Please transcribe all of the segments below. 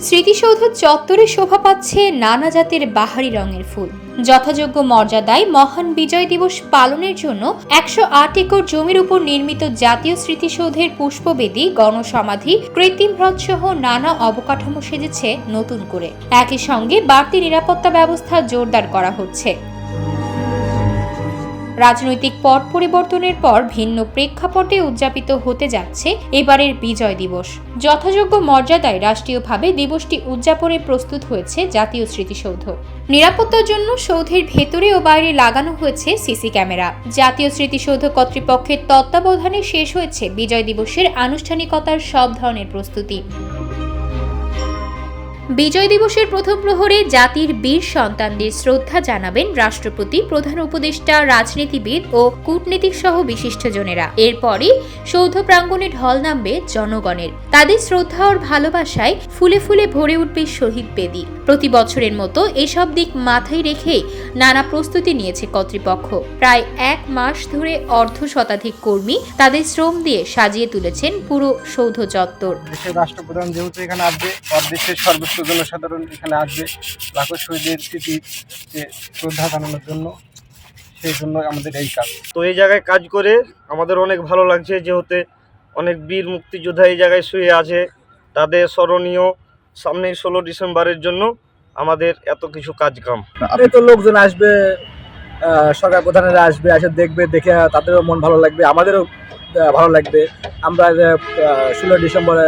স্মৃতিসৌধ চত্বরে শোভা পাচ্ছে নানা জাতের বাহারি রঙের ফুল। যথাযোগ্য মর্যাদায় মহান বিজয় দিবস পালনের জন্য ১০৮ একর জমির উপর নির্মিত জাতীয় স্মৃতিসৌধের পুষ্পবেদী, গণসমাধি, কৃত্রিম হ্রদ সহ নানা অবকাঠামো সেজেছে নতুন করে। একই সঙ্গে বাড়তি নিরাপত্তা ব্যবস্থা জোরদার করা হচ্ছে। রাজনৈতিক পট পরিবর্তনের পর ভিন্ন প্রেক্ষাপটে উদযাপিত হতে যাচ্ছে এবারের বিজয় দিবস। যথাযোগ্য মর্যাদায় রাষ্ট্রীয়ভাবে দিবসটি উদযাপনে প্রস্তুত হয়েছে জাতীয় স্মৃতিসৌধ। নিরাপত্তার জন্য সৌধের ভেতরে ও বাইরে লাগানো হয়েছে সিসি ক্যামেরা। জাতীয় স্মৃতিসৌধ কর্তৃপক্ষের তত্ত্বাবধানে শেষ হয়েছে বিজয় দিবসের আনুষ্ঠানিকতার সব ধরনের প্রস্তুতি। বিজয় দিবসের প্রথম প্রহরে জাতির বীর সন্তানদের শ্রদ্ধা জানাবেন রাষ্ট্রপতি, প্রধান উপদেষ্টা, রাজনীতিবিদ ও কূটনীতিক সহ বিশিষ্টজনেরা। এরপরই সৌধ প্রাঙ্গণে ঢল নামবে জনগণের। তাদের শ্রদ্ধা ও ভালোবাসায় ফুলে ফুলে ভরে উঠবে শহীদ বেদি। প্রতি বছরের মতো এসব দিক মাথায় রেখে নানা প্রস্তুতি নিয়েছে কর্তৃপক্ষ। প্রায় ১ মাস ধরে অর্ধশতাধিক কর্মী তাদের শ্রম দিয়ে সাজিয়ে তুলেছেন পুরো সৌধ চত্বর। দেশের রাষ্ট্রপ্রধান যেহেতু এখানে আসবে, দেশের সর্বোচ্চ জনসাধারণ এখানে আসবে লাখো শহীদের স্মৃতিকে শ্রদ্ধা জানানোর জন্য, সেই জন্য আমাদের এই কাজ। তো এই জায়গায় কাজ করে আমাদের অনেক ভালো লাগছে, যেহেতু অনেক বীর মুক্তিযোদ্ধা এই জায়গায় শুয়ে আছে। তাদের স্মরণীয় সামনে 16 ডিসেম্বরের জন্য আমাদের এত কিছু কাজকাম। এত লোকজন আসবে, সরকার প্রধানেরা আসবে, এসে দেখবে, দেখে তাদেরও মন ভালো লাগবে, আমাদেরও ভালো লাগবে। আমরা 16 ডিসেম্বরে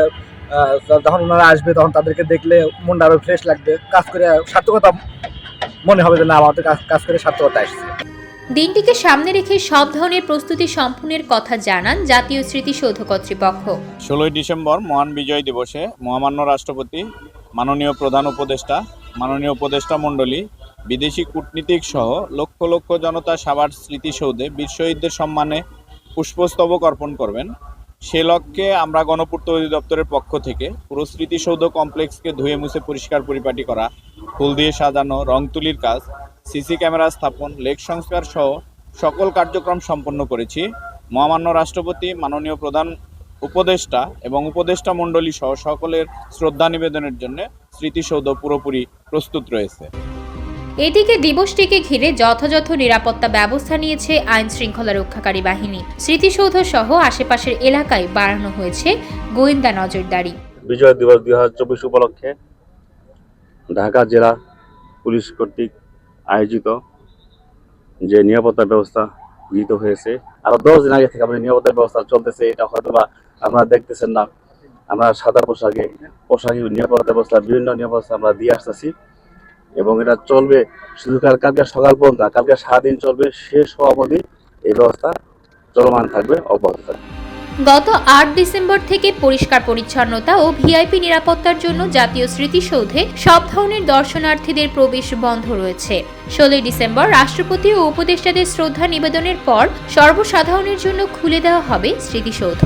যখন ওনারা আসবে তখন তাদেরকে দেখলে মনটা আরও ফ্রেশ লাগবে, কাজ করে সার্থকতা মনে হবে যে না আমাদের কাজ করে সার্থকতা আসছে। দিনটিকে সামনে রেখে সব ধরনের প্রস্তুতি সম্পূর্ণের কথা জানান জাতীয় স্মৃতিসৌধ কর্তৃপক্ষ। 16 ডিসেম্বর মহান বিজয় দিবসে মহামান্য রাষ্ট্রপতি, মাননীয় প্রধান উপদেষ্টা, মাননীয় উপদেষ্টা মণ্ডলী, বিদেশি কূটনীতিক সহ লক্ষ লক্ষ জনতা সাভার স্মৃতিসৌধে বীর শহীদদের সম্মানে পুষ্পস্তবক অর্পণ করবেন। সে লক্ষ্যে আমরা গণপূর্ত অধিদপ্তরের পক্ষ থেকে পুরো স্মৃতিসৌধ কমপ্লেক্সকে ধুয়ে মুছে পরিষ্কার পরিপাটি করা, ফুল দিয়ে সাজানো, রং তুলির কাজ, সিসি ক্যামেরা স্থাপন, লেক সংস্কার সহ সকল কার্যক্রম সম্পন্ন করেছি। মহামান্য রাষ্ট্রপতি, মাননীয় প্রধান উপদেষ্টা এবং উপদেষ্টা মণ্ডলী সহ সকলের শ্রদ্ধা নিবেদনের জন্য স্মৃতিসৌধ পুরোপুরি প্রস্তুত রয়েছে। এদিকে দিবসটিকে ঘিরে যথাযথ নিরাপত্তা ব্যবস্থা নিয়েছে আইন শৃঙ্খলা রক্ষাকারী বাহিনী। স্মৃতিসৌধ সহ আশেপাশের এলাকায় বাড়ানো হয়েছে গোয়েন্দা নজরদারি। বিজয় দিবস 2024 উপলক্ষে ঢাকা জেলা পুলিশ কর্তৃক আয়োজিত যে নিরাপত্তা ব্যবস্থা গৃহীত হয়েছে, আরো 10 দিন আগে থেকে আমাদের নিরাপত্তা ব্যবস্থা চলতেছে। এটা হয়তো বা আপনারা দেখতেছেন না, আমরা সাদা পোশাকে নিরাপত্তা ব্যবস্থা, বিভিন্ন নিরাপত্তা আমরা দিয়ে আসতেছি এবং এটা চলবে শুধু কালকে সকাল পর্যন্ত, কালকে সারাদিন চলবে, শেষ হওয়া অবধি এই ব্যবস্থা চলমান থাকবে, অব্যাহত থাকবে। গত ৮ ডিসেম্বর থেকে পরিষ্কার পরিচ্ছন্নতা ও ভিআইপি নিরাপত্তার জন্য জাতীয় স্মৃতিসৌধে সব ধরনের দর্শনার্থীদের প্রবেশ বন্ধ রয়েছে। 16 ডিসেম্বর রাষ্ট্রপতি ও উপদেষ্টাদের শ্রদ্ধা নিবেদনের পর সর্বসাধারণের জন্য খুলে দেওয়া হবে স্মৃতিসৌধ।